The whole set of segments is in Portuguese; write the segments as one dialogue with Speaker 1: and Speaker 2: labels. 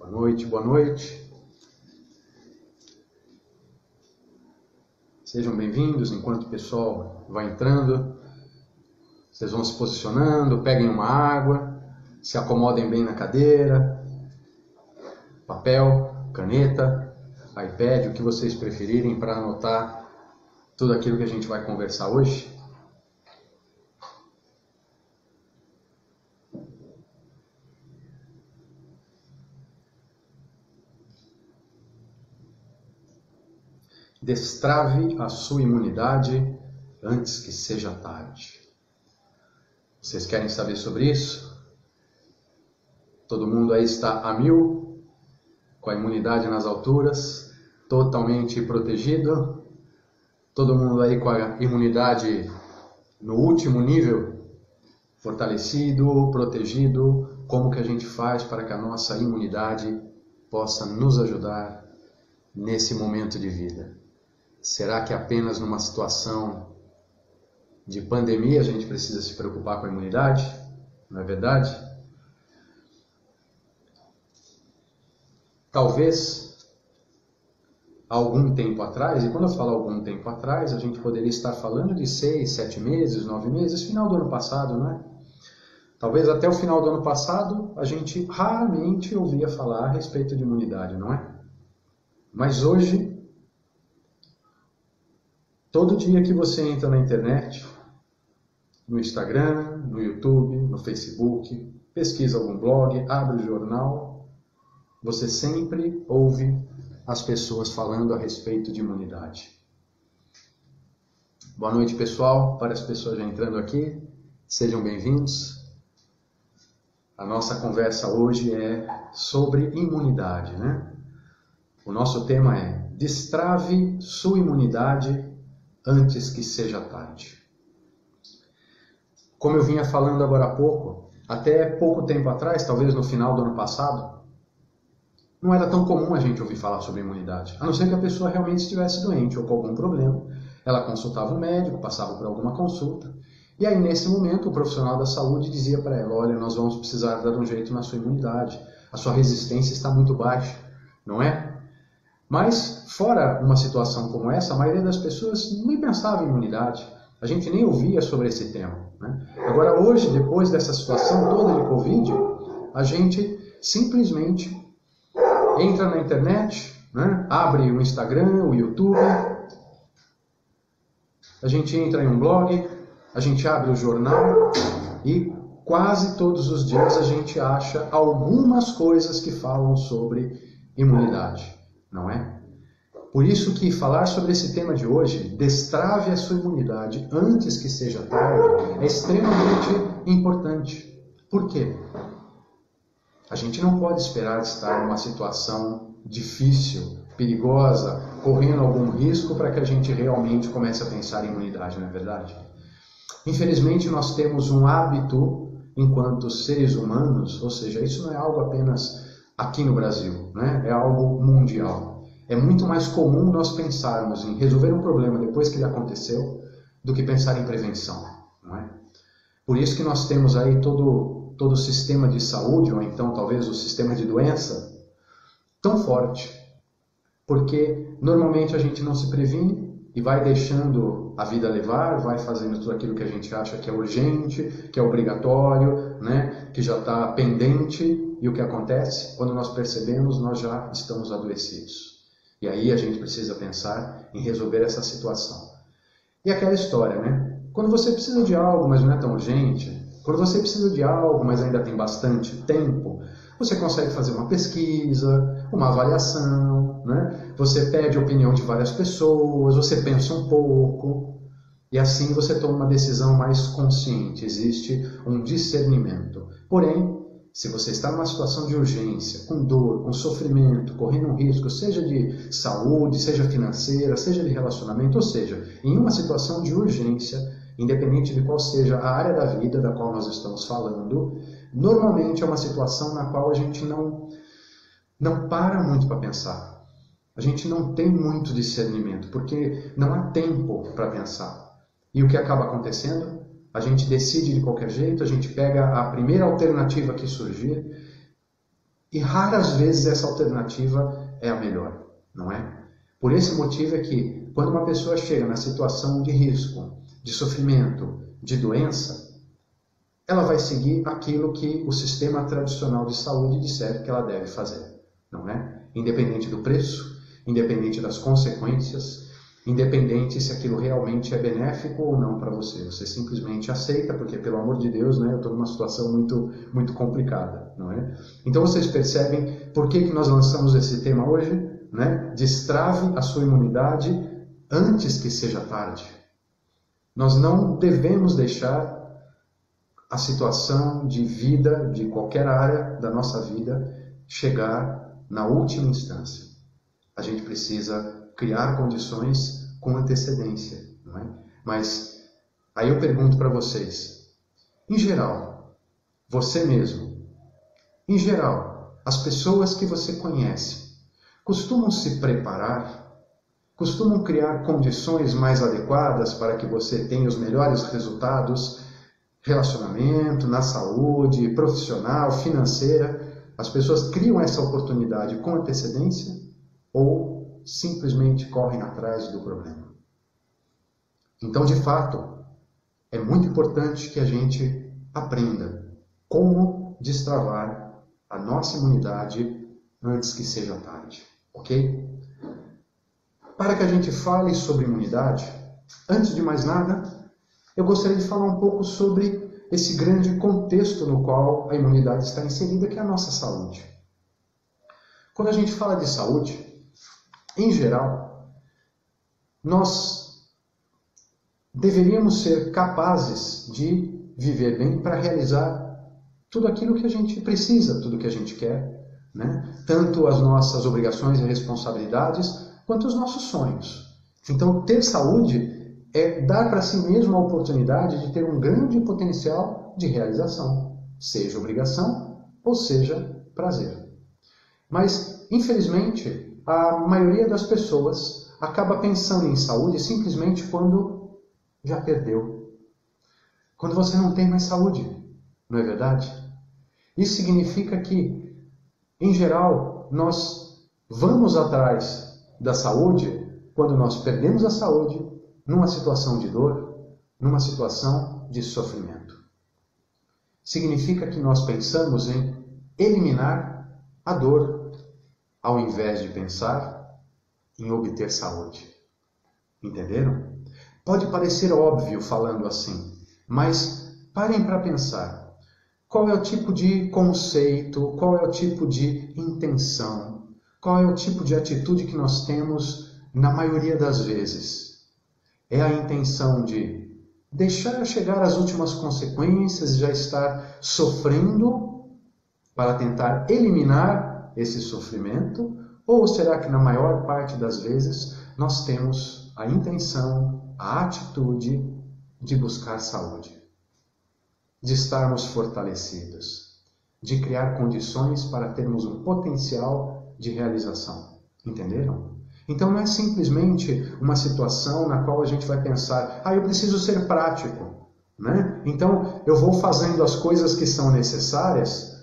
Speaker 1: Boa noite, boa noite. Sejam bem-vindos. Enquanto o pessoal vai entrando, vocês vão se posicionando, peguem uma água, se acomodem bem na cadeira, papel, caneta, iPad, o que vocês preferirem para anotar tudo aquilo que a gente vai conversar hoje. Destrave a sua imunidade antes que seja tarde. Vocês querem saber sobre isso? Todo mundo aí está a 1000, com a imunidade nas alturas, totalmente protegido? Todo mundo aí com a imunidade no último nível, fortalecido, protegido? Como que a gente faz para que a nossa imunidade possa nos ajudar nesse momento de vida? Será que apenas numa situação de pandemia a gente precisa se preocupar com a imunidade? Não é verdade? Talvez, algum tempo atrás, e quando eu falo algum tempo atrás, a gente poderia estar falando de 6, 7 meses, 9 meses, final do ano passado, não é? Talvez até o final do ano passado a gente raramente ouvia falar a respeito de imunidade, não é? Mas hoje, todo dia que você entra na internet, no Instagram, no YouTube, no Facebook, pesquisa algum blog, abre o jornal, você sempre ouve as pessoas falando a respeito de imunidade. Boa noite, pessoal. Várias pessoas já entrando aqui. Sejam bem-vindos. A nossa conversa hoje é sobre imunidade, né? O nosso tema é destrave sua imunidade antes que seja tarde. Como eu vinha falando agora há pouco, até pouco tempo atrás, talvez no final do ano passado, não era tão comum a gente ouvir falar sobre imunidade, a não ser que a pessoa realmente estivesse doente ou com algum problema. Ela consultava um médico, passava por alguma consulta, e aí nesse momento o profissional da saúde dizia para ela: olha, nós vamos precisar dar um jeito na sua imunidade, a sua resistência está muito baixa, não é? Mas, fora uma situação como essa, a maioria das pessoas nem pensava em imunidade. A gente nem ouvia sobre esse tema, né? Agora, hoje, depois dessa situação toda de Covid, a gente simplesmente entra na internet, né? Abre o Instagram, o YouTube, a gente entra em um blog, a gente abre o jornal e quase todos os dias a gente acha algumas coisas que falam sobre imunidade. Não é? Por isso que falar sobre esse tema de hoje, destrave a sua imunidade antes que seja tarde, é extremamente importante. Por quê? A gente não pode esperar estar numa situação difícil, perigosa, correndo algum risco para que a gente realmente comece a pensar em imunidade, não é verdade? Infelizmente, nós temos um hábito enquanto seres humanos, ou seja, isso não é algo apenas aqui no Brasil, né? É algo mundial. É muito mais comum nós pensarmos em resolver um problema depois que ele aconteceu do que pensar em prevenção, não é? Por isso que nós temos aí todo o sistema de saúde, ou então talvez o sistema de doença, tão forte. Porque normalmente a gente não se previne e vai deixando a vida levar, vai fazendo tudo aquilo que a gente acha que é urgente, que é obrigatório, né? Que já está pendente. E o que acontece? Quando nós percebemos, nós já estamos adoecidos. E aí a gente precisa pensar em resolver essa situação. E aquela história, né? Quando você precisa de algo, mas não é tão urgente, quando você precisa de algo, mas ainda tem bastante tempo, você consegue fazer uma pesquisa, uma avaliação, né? Você pede a opinião de várias pessoas, você pensa um pouco, e assim você toma uma decisão mais consciente. Existe um discernimento. Porém, se você está numa situação de urgência, com dor, com sofrimento, correndo um risco, seja de saúde, seja financeira, seja de relacionamento, ou seja, em uma situação de urgência, independente de qual seja a área da vida da qual nós estamos falando, normalmente é uma situação na qual a gente não para muito para pensar. A gente não tem muito discernimento, porque não há tempo para pensar. E o que acaba acontecendo? A gente decide de qualquer jeito, a gente pega a primeira alternativa que surgir E raras vezes essa alternativa é a melhor, não é? Por esse motivo é que, quando uma pessoa chega na situação de risco, de sofrimento, de doença, ela vai seguir aquilo que o sistema tradicional de saúde disser que ela deve fazer, não é? Independente do preço, independente das consequências, independente se aquilo realmente é benéfico ou não para você. Você simplesmente aceita, porque, pelo amor de Deus, né, eu estou numa situação muito complicada, não é? Então vocês percebem por que nós lançamos esse tema hoje, né? Destrave a sua imunidade antes que seja tarde. Nós não devemos deixar a situação de vida, de qualquer área da nossa vida, chegar na última instância. A gente precisa criar condições com antecedência, não é? Mas aí eu pergunto para vocês, em geral, você mesmo, em geral, as pessoas que você conhece, costumam se preparar, costumam criar condições mais adequadas para que você tenha os melhores resultados, relacionamento, na saúde, profissional, financeira? As pessoas criam essa oportunidade com antecedência ou simplesmente correm atrás do problema? Então, de fato, é muito importante que a gente aprenda como destravar a nossa imunidade antes que seja tarde, ok? Para que a gente fale sobre imunidade, antes de mais nada, eu gostaria de falar um pouco sobre esse grande contexto no qual a imunidade está inserida, que é a nossa saúde. Quando a gente fala de saúde, em geral, nós deveríamos ser capazes de viver bem para realizar tudo aquilo que a gente precisa, tudo que a gente quer, né? Tanto as nossas obrigações e responsabilidades, quanto os nossos sonhos. Então, ter saúde é dar para si mesmo a oportunidade de ter um grande potencial de realização, seja obrigação ou seja prazer. Mas, infelizmente, a maioria das pessoas acaba pensando em saúde simplesmente quando já perdeu. Quando você não tem mais saúde, não é verdade? Isso significa que, em geral, nós vamos atrás da saúde quando nós perdemos a saúde, numa situação de dor, numa situação de sofrimento. Significa que nós pensamos em eliminar a dor, ao invés de pensar em obter saúde. Entenderam? Pode parecer óbvio falando assim, mas parem para pensar. Qual é o tipo de conceito, qual é o tipo de intenção, qual é o tipo de atitude que nós temos na maioria das vezes? É a intenção de deixar chegar às últimas consequências e já estar sofrendo para tentar eliminar esse sofrimento? Ou será que na maior parte das vezes nós temos a intenção, a atitude de buscar saúde, de estarmos fortalecidos, de criar condições para termos um potencial de realização? Entenderam? Então não é simplesmente uma situação na qual a gente vai pensar, eu preciso ser prático, né? Então eu vou fazendo as coisas que são necessárias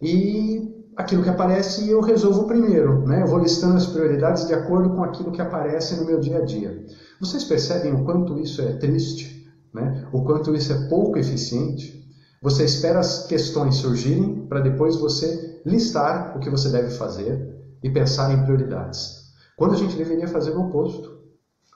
Speaker 1: e aquilo que aparece eu resolvo primeiro, né? Eu vou listando as prioridades de acordo com aquilo que aparece no meu dia a dia. Vocês percebem o quanto isso é triste, né? O quanto isso é pouco eficiente? Você espera as questões surgirem para depois você listar o que você deve fazer e pensar em prioridades. Quando a gente deveria fazer o oposto.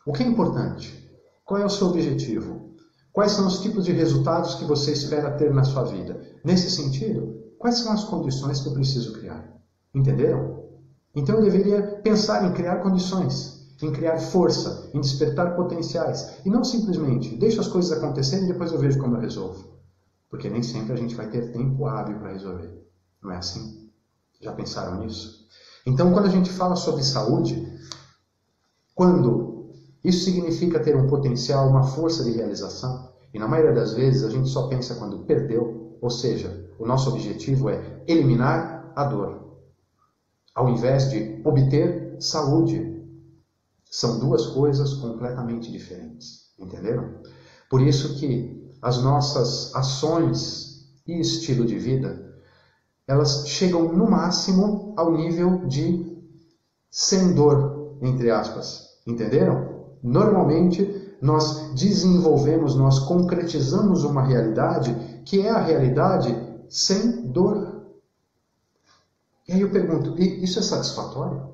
Speaker 1: O que é importante? Qual é o seu objetivo? Quais são os tipos de resultados que você espera ter na sua vida? Nesse sentido, quais são as condições que eu preciso criar? Entenderam? Então eu deveria pensar em criar condições, em criar força, em despertar potenciais. E não simplesmente, deixa as coisas acontecerem e depois eu vejo como eu resolvo. Porque nem sempre a gente vai ter tempo hábil para resolver. Não é assim? Já pensaram nisso? Então, quando a gente fala sobre saúde, quando isso significa ter um potencial, uma força de realização, e na maioria das vezes a gente só pensa quando perdeu, ou seja, o nosso objetivo é eliminar a dor, ao invés de obter saúde. São duas coisas completamente diferentes, entenderam? Por isso que as nossas ações e estilo de vida elas chegam no máximo ao nível de sem dor, entre aspas. Entenderam? Normalmente nós desenvolvemos, nós concretizamos uma realidade que é a realidade sem dor. E aí eu pergunto, isso é satisfatório?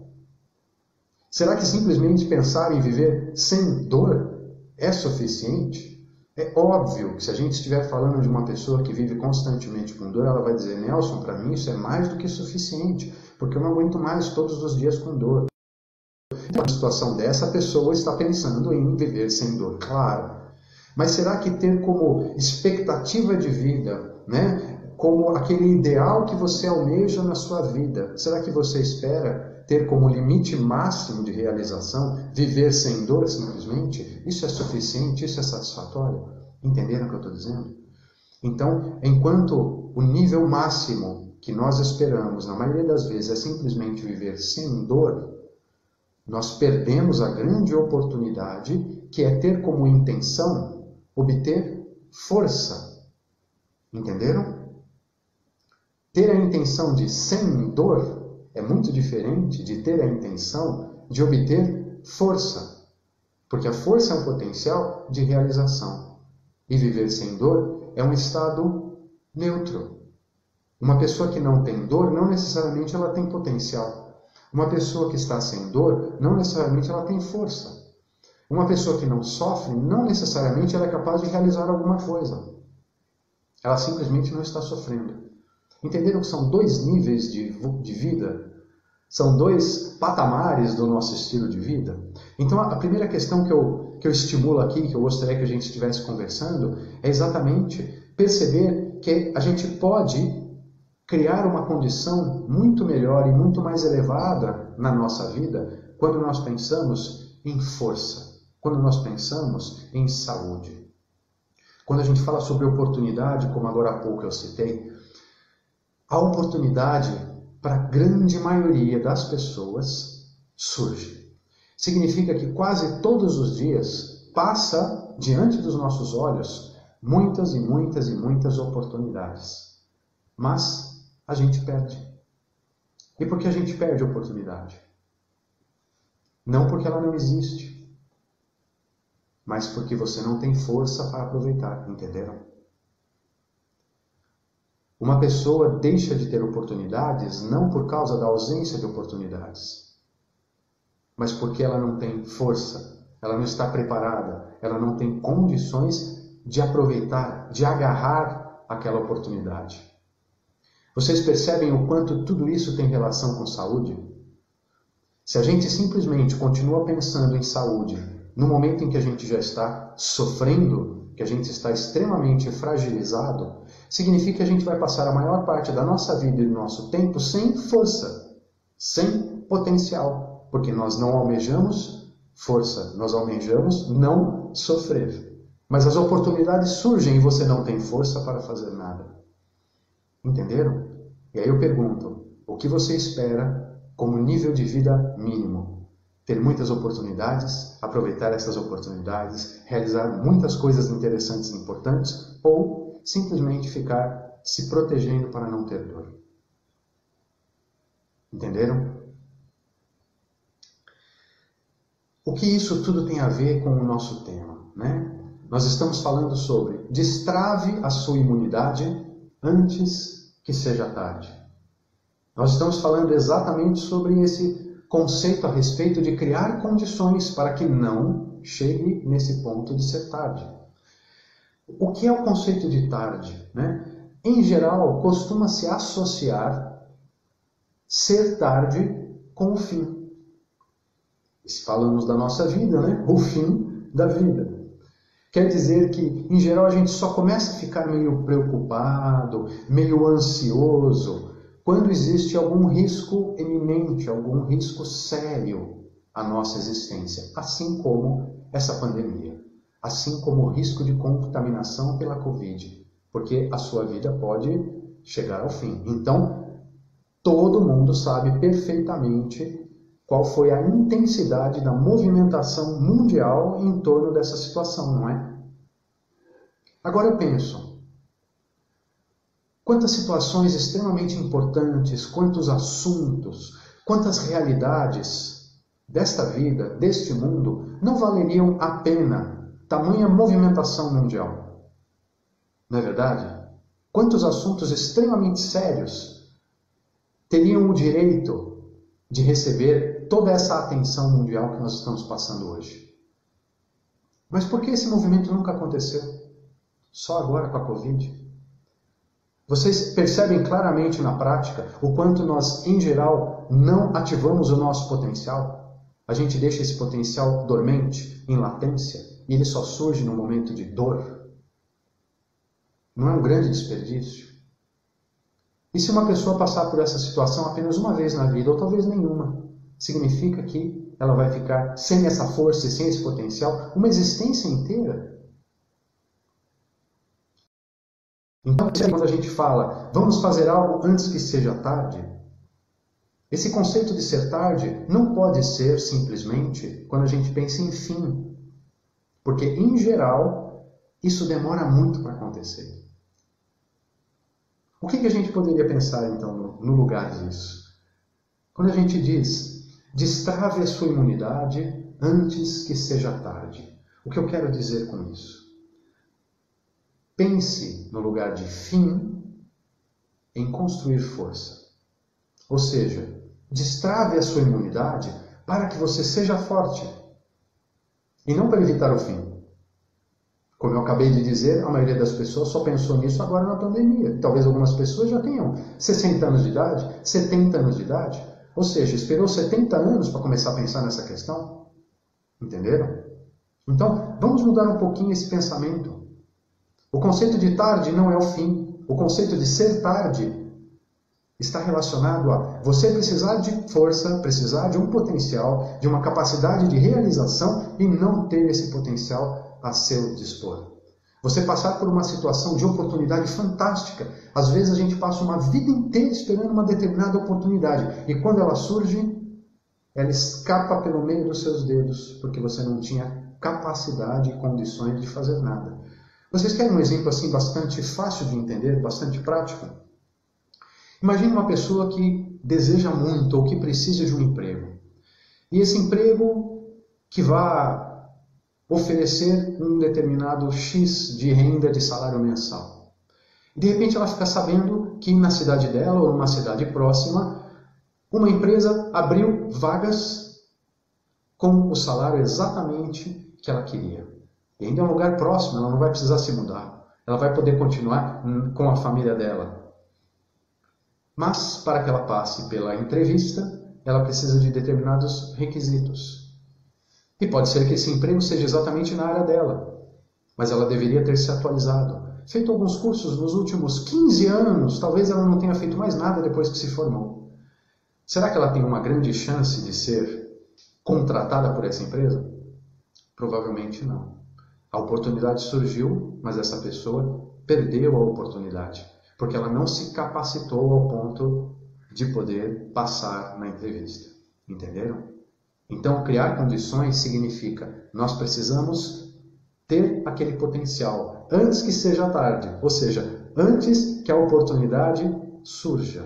Speaker 1: Será que simplesmente pensar em viver sem dor é suficiente? É óbvio que se a gente estiver falando de uma pessoa que vive constantemente com dor, ela vai dizer, Nelson, para mim isso é mais do que suficiente, porque eu não aguento mais todos os dias com dor. Em uma situação dessa, a pessoa está pensando em viver sem dor, claro. Mas será que ter como expectativa de vida, né, como aquele ideal que você almeja na sua vida, será que você espera ter como limite máximo de realização viver sem dor simplesmente? Isso é suficiente? Isso é satisfatório? Entenderam o que eu estou dizendo? Então, enquanto o nível máximo que nós esperamos, na maioria das vezes, é simplesmente viver sem dor, nós perdemos a grande oportunidade que é ter como intenção obter força. Entenderam? Ter a intenção de sem dor é muito diferente de ter a intenção de obter força. Porque a força é um potencial de realização. E viver sem dor é um estado neutro. Uma pessoa que não tem dor, não necessariamente ela tem potencial. Uma pessoa que está sem dor, não necessariamente ela tem força. Uma pessoa que não sofre, não necessariamente ela é capaz de realizar alguma coisa. Ela simplesmente não está sofrendo. Entenderam que são dois níveis de vida? São dois patamares do nosso estilo de vida? Então a primeira questão que eu estimulo aqui, que eu gostaria que a gente estivesse conversando, é exatamente perceber que a gente pode criar uma condição muito melhor e muito mais elevada na nossa vida quando nós pensamos em força, quando nós pensamos em saúde. Quando a gente fala sobre oportunidade, como agora há pouco eu citei, a oportunidade para a grande maioria das pessoas surge. Significa que quase todos os dias passa diante dos nossos olhos muitas e muitas e muitas oportunidades. Mas a gente perde. E por que a gente perde a oportunidade? Não porque ela não existe, mas porque você não tem força para aproveitar, entenderam? Uma pessoa deixa de ter oportunidades não por causa da ausência de oportunidades, mas porque ela não tem força, ela não está preparada, ela não tem condições de aproveitar, de agarrar aquela oportunidade. Vocês percebem o quanto tudo isso tem relação com saúde? Se a gente simplesmente continua pensando em saúde no momento em que a gente já está sofrendo, que a gente está extremamente fragilizado, significa que a gente vai passar a maior parte da nossa vida e do nosso tempo sem força, sem potencial, porque nós não almejamos força, nós almejamos não sofrer. Mas as oportunidades surgem e você não tem força para fazer nada. Entenderam? E aí eu pergunto, o que você espera como nível de vida mínimo? Ter muitas oportunidades, aproveitar essas oportunidades, realizar muitas coisas interessantes e importantes, ou simplesmente ficar se protegendo para não ter dor? Entenderam? O que isso tudo tem a ver com o nosso tema, né? Nós estamos falando sobre destrave a sua imunidade antes que seja tarde. Nós estamos falando exatamente sobre esse conceito a respeito de criar condições para que não chegue nesse ponto de ser tarde. O que é o conceito de tarde, né? Em geral, costuma-se associar ser tarde com o fim. Se falamos da nossa vida, né? O fim da vida. Quer dizer que, em geral, a gente só começa a ficar meio preocupado, meio ansioso, quando existe algum risco eminente, algum risco sério à nossa existência, assim como essa pandemia, assim como o risco de contaminação pela Covid, porque a sua vida pode chegar ao fim. Então, todo mundo sabe perfeitamente qual foi a intensidade da movimentação mundial em torno dessa situação, não é? Agora eu penso, quantas situações extremamente importantes, quantos assuntos, quantas realidades desta vida, deste mundo, não valeriam a pena tamanha movimentação mundial. Não é verdade? Quantos assuntos extremamente sérios teriam o direito de receber toda essa atenção mundial que nós estamos passando hoje? Mas por que esse movimento nunca aconteceu? Só agora com a Covid? Vocês percebem claramente na prática o quanto nós, em geral, não ativamos o nosso potencial? A gente deixa esse potencial dormente, em latência, e ele só surge no momento de dor. Não é um grande desperdício? E se uma pessoa passar por essa situação apenas uma vez na vida, ou talvez nenhuma, significa que ela vai ficar sem essa força e sem esse potencial uma existência inteira? Então, quando a gente fala, vamos fazer algo antes que seja tarde, esse conceito de ser tarde não pode ser simplesmente quando a gente pensa em fim. Porque, em geral, isso demora muito para acontecer. O que a gente poderia pensar, então, no lugar disso? Quando a gente diz, destrave a sua imunidade antes que seja tarde. O que eu quero dizer com isso? Pense no lugar de fim em construir força. Ou seja, destrave a sua imunidade para que você seja forte. E não para evitar o fim. Como eu acabei de dizer, a maioria das pessoas só pensou nisso agora na pandemia. Talvez algumas pessoas já tenham 60 anos de idade, 70 anos de idade. Ou seja, esperou 70 anos para começar a pensar nessa questão. Entenderam? Então, vamos mudar um pouquinho esse pensamento. O conceito de tarde não é o fim. O conceito de ser tarde está relacionado a você precisar de força, precisar de um potencial, de uma capacidade de realização e não ter esse potencial a seu dispor. Você passar por uma situação de oportunidade fantástica. Às vezes a gente passa uma vida inteira esperando uma determinada oportunidade e quando ela surge, ela escapa pelo meio dos seus dedos porque você não tinha capacidade e condições de fazer nada. Vocês querem um exemplo assim bastante fácil de entender, bastante prático? Imagine uma pessoa que deseja muito ou que precisa de um emprego. E esse emprego que vai oferecer um determinado X de renda de salário mensal. E de repente ela fica sabendo que na cidade dela ou numa cidade próxima, uma empresa abriu vagas com o salário exatamente que ela queria. E ainda é um lugar próximo, ela não vai precisar se mudar. Ela vai poder continuar com a família dela. Mas, para que ela passe pela entrevista, ela precisa de determinados requisitos. E pode ser que esse emprego seja exatamente na área dela. Mas ela deveria ter se atualizado. Feito alguns cursos nos últimos 15 anos, talvez ela não tenha feito mais nada depois que se formou. Será que ela tem uma grande chance de ser contratada por essa empresa? Provavelmente não. A oportunidade surgiu, mas essa pessoa perdeu a oportunidade, porque ela não se capacitou ao ponto de poder passar na entrevista. Entenderam? Então, criar condições significa nós precisamos ter aquele potencial antes que seja tarde, ou seja, antes que a oportunidade surja.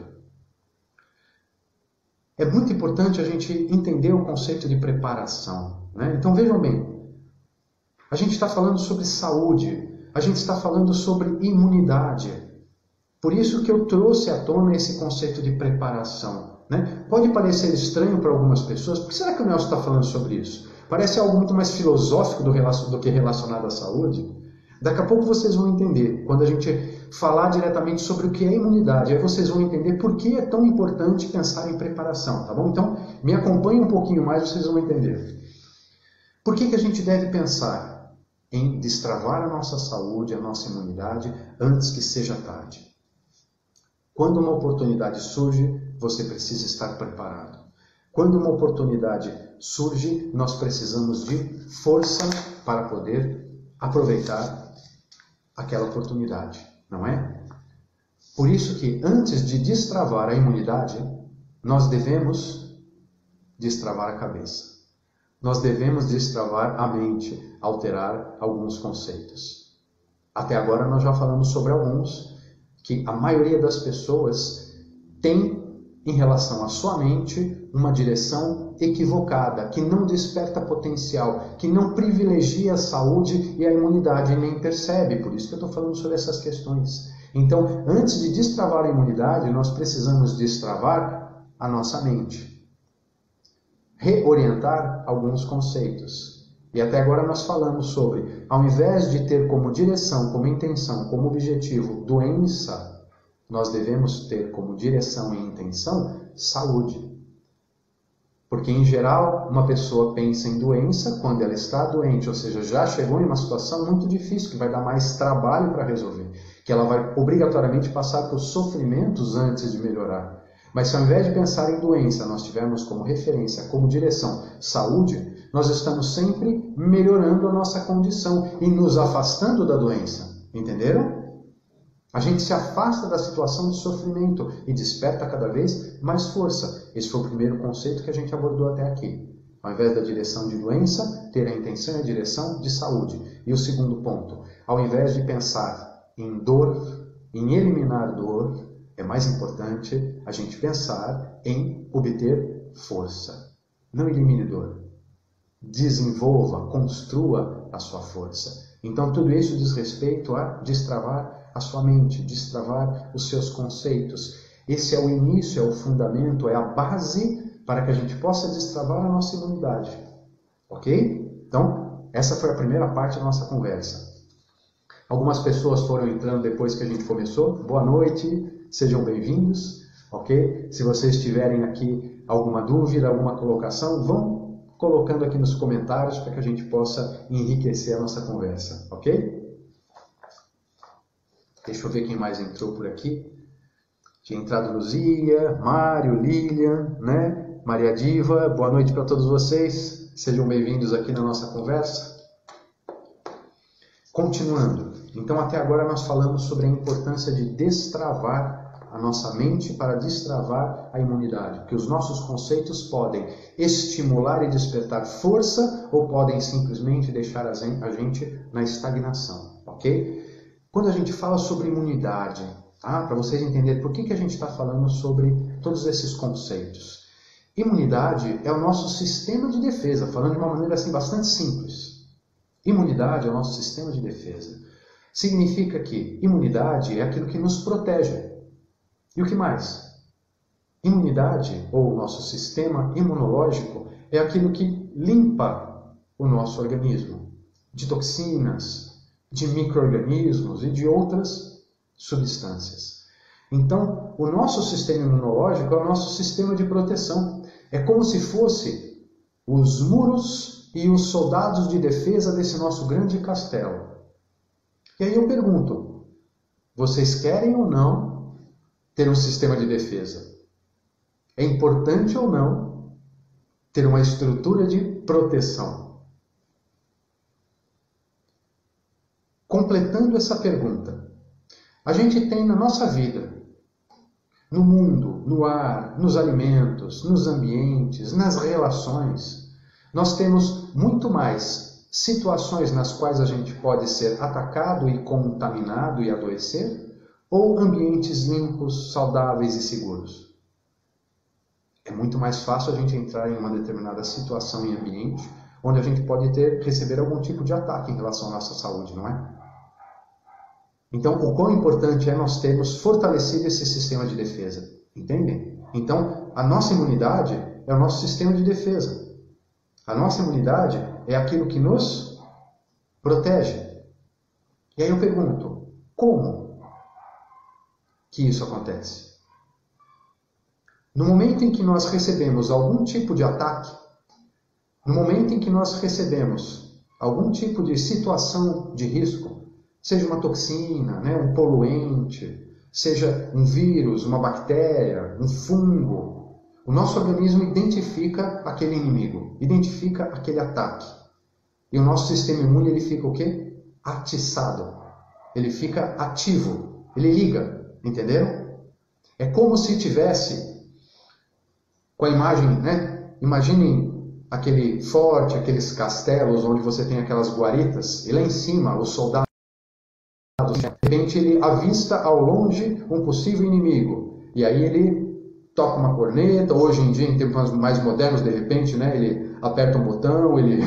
Speaker 1: É muito importante a gente entender o conceito de preparação, né? Então, vejam bem. A gente está falando sobre saúde, a gente está falando sobre imunidade. Por isso que eu trouxe à tona esse conceito de preparação. Né? Pode parecer estranho para algumas pessoas, por que será que o Nelson está falando sobre isso? Parece algo muito mais filosófico do que relacionado à saúde. Daqui a pouco vocês vão entender, quando a gente falar diretamente sobre o que é imunidade, aí vocês vão entender por que é tão importante pensar em preparação, tá bom? Então, me acompanhem um pouquinho mais, vocês vão entender. Por que a gente deve pensar em destravar a nossa saúde, a nossa imunidade, antes que seja tarde? Quando uma oportunidade surge, você precisa estar preparado. Quando uma oportunidade surge, nós precisamos de força para poder aproveitar aquela oportunidade, não é? Por isso que antes de destravar a imunidade, nós devemos destravar a cabeça. Nós devemos destravar a mente, alterar alguns conceitos. Até agora nós já falamos sobre alguns que a maioria das pessoas tem em relação à sua mente uma direção equivocada, que não desperta potencial, que não privilegia a saúde e a imunidade e nem percebe. Por isso que eu estou falando sobre essas questões. Então, antes de destravar a imunidade, nós precisamos destravar a nossa mente. Reorientar alguns conceitos. E até agora nós falamos sobre, ao invés de ter como direção, como intenção, como objetivo doença, nós devemos ter como direção e intenção saúde. Porque, em geral, uma pessoa pensa em doença quando ela está doente, ou seja, já chegou em uma situação muito difícil, que vai dar mais trabalho para resolver, que ela vai obrigatoriamente passar por sofrimentos antes de melhorar. Mas se ao invés de pensar em doença, nós tivermos como referência, como direção, saúde, nós estamos sempre melhorando a nossa condição e nos afastando da doença. Entenderam? A gente se afasta da situação de sofrimento e desperta cada vez mais força. Esse foi o primeiro conceito que a gente abordou até aqui. Ao invés da direção de doença, ter a intenção e a direção de saúde. E o segundo ponto, ao invés de pensar em dor, em eliminar dor, é mais importante a gente pensar em obter força. Não elimine dor. Desenvolva, construa a sua força. Então tudo isso diz respeito a destravar a sua mente, destravar os seus conceitos. Esse é o início, é o fundamento, é a base para que a gente possa destravar a nossa imunidade. Ok? Então, essa foi a primeira parte da nossa conversa. Algumas pessoas foram entrando depois que a gente começou. Boa noite, sejam bem-vindos. Ok? Se vocês tiverem aqui alguma dúvida, alguma colocação, vão colocando aqui nos comentários para que a gente possa enriquecer a nossa conversa. Ok? Deixa eu ver quem mais entrou por aqui. Tinha entrado Luzia, Mário, Lilian, né? Maria Diva. Boa noite para todos vocês. Sejam bem-vindos aqui na nossa conversa. Continuando. Então, até agora nós falamos sobre a importância de destravar a nossa mente para destravar a imunidade. Que os nossos conceitos podem estimular e despertar força ou podem simplesmente deixar a gente na estagnação. Ok? Quando a gente fala sobre imunidade, tá? Para vocês entenderem por que a gente está falando sobre todos esses conceitos. Imunidade é o nosso sistema de defesa, falando de uma maneira assim bastante simples. Imunidade é o nosso sistema de defesa. Significa que imunidade é aquilo que nos protege. E o que mais? Imunidade, ou nosso sistema imunológico, é aquilo que limpa o nosso organismo de toxinas, de micro-organismos e de outras substâncias. Então, o nosso sistema imunológico é o nosso sistema de proteção. É como se fosse os muros e os soldados de defesa desse nosso grande castelo. E aí eu pergunto, vocês querem ou não ter um sistema de defesa? É importante ou não ter uma estrutura de proteção? Completando essa pergunta, a gente tem na nossa vida, no mundo, no ar, nos alimentos, nos ambientes, nas relações, nós temos muito mais situações nas quais a gente pode ser atacado e contaminado e adoecer, ou ambientes limpos, saudáveis e seguros. É muito mais fácil a gente entrar em uma determinada situação e ambiente onde a gente pode receber algum tipo de ataque em relação à nossa saúde, não é? Então, o quão importante é nós termos fortalecido esse sistema de defesa. Entendem? Então, a nossa imunidade é o nosso sistema de defesa. A nossa imunidade é aquilo que nos protege. E aí eu pergunto, como que isso acontece? No momento em que nós recebemos algum tipo de ataque, no momento em que nós recebemos algum tipo de situação de risco, seja uma toxina, né, um poluente, seja um vírus, uma bactéria, um fungo, o nosso organismo identifica aquele inimigo, identifica aquele ataque. E o nosso sistema imune ele fica o quê? Atiçado. Ele fica ativo. Ele liga. Entenderam? É como se tivesse, com a imagem, né? Imaginem aquele forte, aqueles castelos onde você tem aquelas guaritas, e lá em cima os soldados soldado, de repente ele avista ao longe um possível inimigo, e aí ele toca uma corneta. Hoje em dia, em tempos mais modernos, de repente, né, ele aperta um botão, ele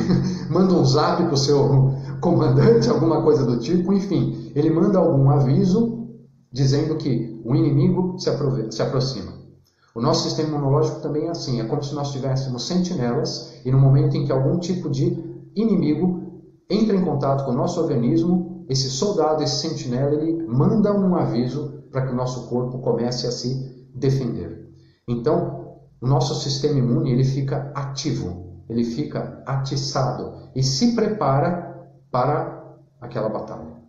Speaker 1: manda um zap para o seu comandante, alguma coisa do tipo, enfim, ele manda algum aviso dizendo que o inimigo se aproxima. O nosso sistema imunológico também é assim, é como se nós tivéssemos sentinelas, e no momento em que algum tipo de inimigo entra em contato com o nosso organismo, esse soldado, esse sentinela, ele manda um aviso para que o nosso corpo comece a se defender. Então, o nosso sistema imune ele fica ativo, ele fica atiçado e se prepara para aquela batalha.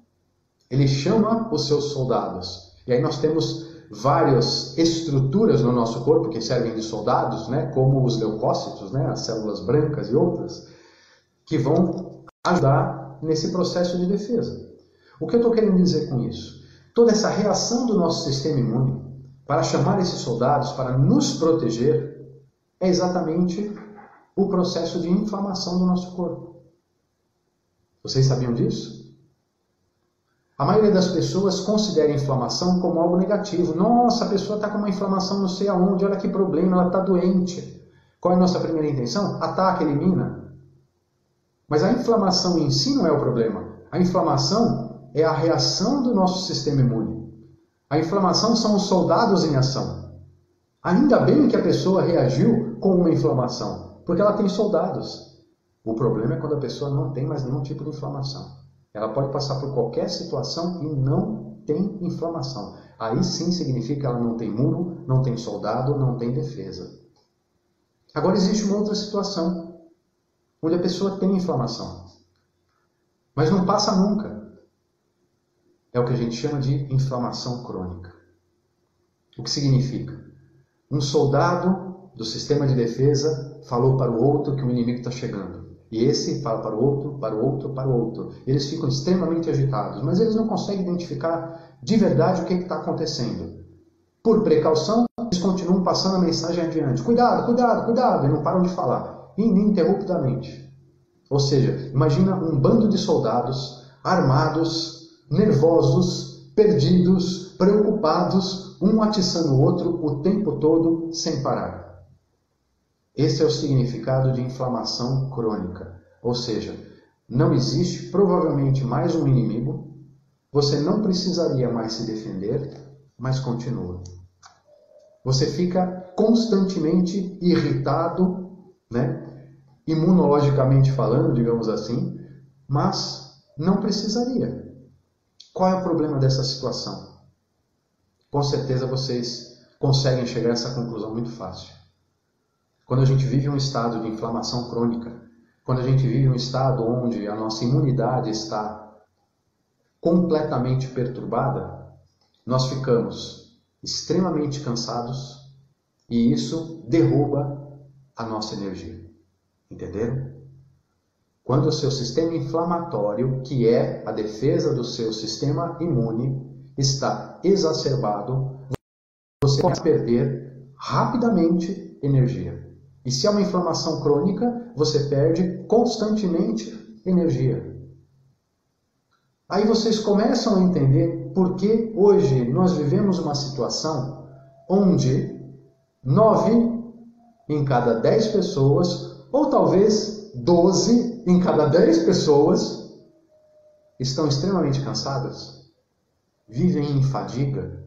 Speaker 1: Ele chama os seus soldados. E aí nós temos várias estruturas no nosso corpo que servem de soldados, né, como os leucócitos, né, as células brancas e outras, que vão ajudar nesse processo de defesa. O que eu estou querendo dizer com isso? Toda essa reação do nosso sistema imune para chamar esses soldados, para nos proteger, é exatamente o processo de inflamação do nosso corpo. Vocês sabiam disso? A maioria das pessoas considera a inflamação como algo negativo. Nossa, a pessoa está com uma inflamação não sei aonde, olha que problema, ela está doente. Qual é a nossa primeira intenção? Ataca, elimina. Mas a inflamação em si não é o problema. A inflamação é a reação do nosso sistema imune. A inflamação são os soldados em ação. Ainda bem que a pessoa reagiu com uma inflamação, porque ela tem soldados. O problema é quando a pessoa não tem mais nenhum tipo de inflamação. Ela pode passar por qualquer situação e não tem inflamação. Aí sim significa que ela não tem muro, não tem soldado, não tem defesa. Agora existe uma outra situação, onde a pessoa tem inflamação, mas não passa nunca. É o que a gente chama de inflamação crônica. O que significa? Um soldado do sistema de defesa falou para o outro que o inimigo está chegando. E esse fala para o outro, para o outro, para o outro. Eles ficam extremamente agitados, mas eles não conseguem identificar de verdade o que está acontecendo. Por precaução, eles continuam passando a mensagem adiante. Cuidado, cuidado, cuidado! E não param de falar, ininterruptamente. Ou seja, imagina um bando de soldados armados, nervosos, perdidos, preocupados, um atiçando o outro o tempo todo sem parar. Esse é o significado de inflamação crônica. Ou seja, não existe provavelmente mais um inimigo, você não precisaria mais se defender, mas continua. Você fica constantemente irritado, né? Imunologicamente falando, digamos assim, mas não precisaria. Qual é o problema dessa situação? Com certeza vocês conseguem chegar a essa conclusão muito fácil. Quando a gente vive um estado de inflamação crônica, quando a gente vive um estado onde a nossa imunidade está completamente perturbada, nós ficamos extremamente cansados e isso derruba a nossa energia. Entenderam? Quando o seu sistema inflamatório, que é a defesa do seu sistema imune, está exacerbado, você pode perder rapidamente energia. E se há uma inflamação crônica, você perde constantemente energia. Aí vocês começam a entender por que hoje nós vivemos uma situação onde 9 em cada 10 pessoas, ou talvez 12 em cada 10 pessoas, estão extremamente cansadas, vivem em fadiga,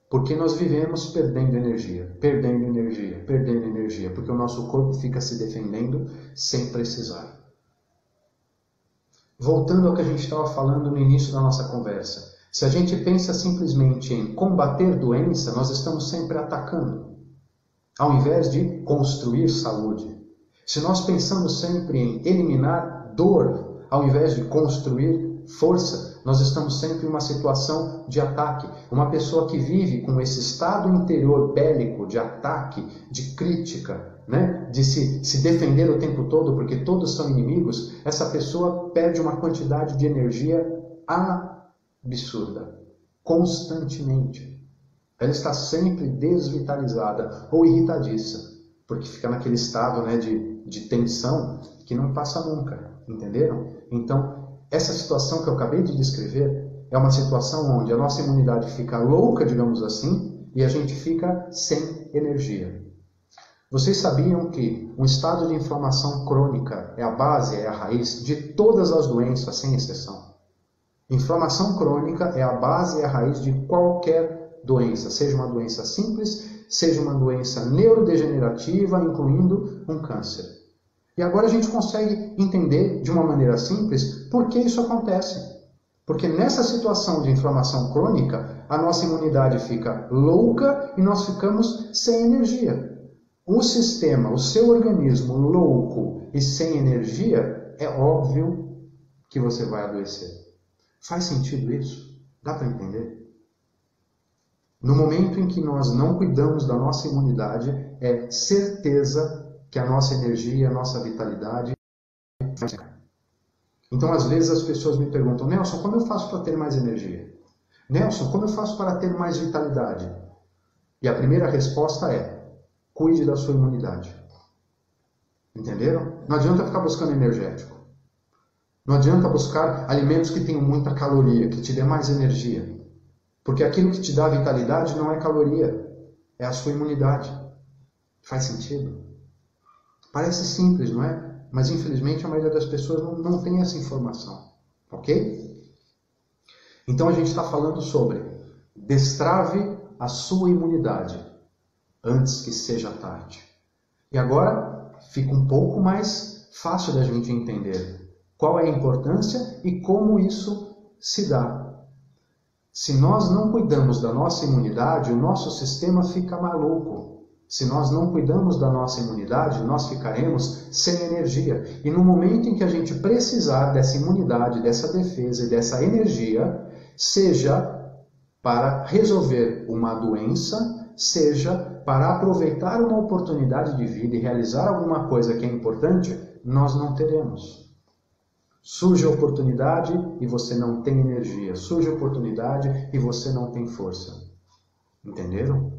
Speaker 1: porque nós vivemos perdendo energia, perdendo energia, perdendo energia, porque o nosso corpo fica se defendendo sem precisar. Voltando ao que a gente estava falando no início da nossa conversa, se a gente pensa simplesmente em combater doença, nós estamos sempre atacando, ao invés de construir saúde. Se nós pensamos sempre em eliminar dor, ao invés de construir força, nós estamos sempre em uma situação de ataque. Uma pessoa que vive com esse estado interior bélico, de ataque, de crítica, né? De se defender o tempo todo, porque todos são inimigos, essa pessoa perde uma quantidade de energia absurda, constantemente. Ela está sempre desvitalizada ou irritadiça, porque fica naquele estado, né, de tensão que não passa nunca, entenderam? Então, essa situação que eu acabei de descrever é uma situação onde a nossa imunidade fica louca, digamos assim, e a gente fica sem energia. Vocês sabiam que um estado de inflamação crônica é a base, é a raiz de todas as doenças, sem exceção? Inflamação crônica é a base, é a raiz de qualquer doença, seja uma doença simples, seja uma doença neurodegenerativa, incluindo um câncer. E agora a gente consegue entender de uma maneira simples por que isso acontece. Porque nessa situação de inflamação crônica, a nossa imunidade fica louca e nós ficamos sem energia. O sistema, o seu organismo louco e sem energia, é óbvio que você vai adoecer. Faz sentido isso? Dá para entender? No momento em que nós não cuidamos da nossa imunidade, é certeza que a nossa energia, a nossa vitalidade vai ficar. Então, às vezes as pessoas me perguntam: Nelson, como eu faço para ter mais energia? Nelson, como eu faço para ter mais vitalidade? E a primeira resposta é: cuide da sua imunidade. Entenderam? Não adianta ficar buscando energético. Não adianta buscar alimentos que tenham muita caloria, que te dê mais energia. Porque aquilo que te dá vitalidade não é caloria, é a sua imunidade. Faz sentido? Parece simples, não é? Mas infelizmente a maioria das pessoas não tem essa informação. Ok? Então a gente está falando sobre destrave a sua imunidade antes que seja tarde. E agora fica um pouco mais fácil da gente entender qual é a importância e como isso se dá. Se nós não cuidamos da nossa imunidade, o nosso sistema fica maluco. Se nós não cuidamos da nossa imunidade, nós ficaremos sem energia. E no momento em que a gente precisar dessa imunidade, dessa defesa e dessa energia, seja para resolver uma doença, seja para aproveitar uma oportunidade de vida e realizar alguma coisa que é importante, nós não teremos. Surge a oportunidade e você não tem energia. Surge a oportunidade e você não tem força. Entenderam?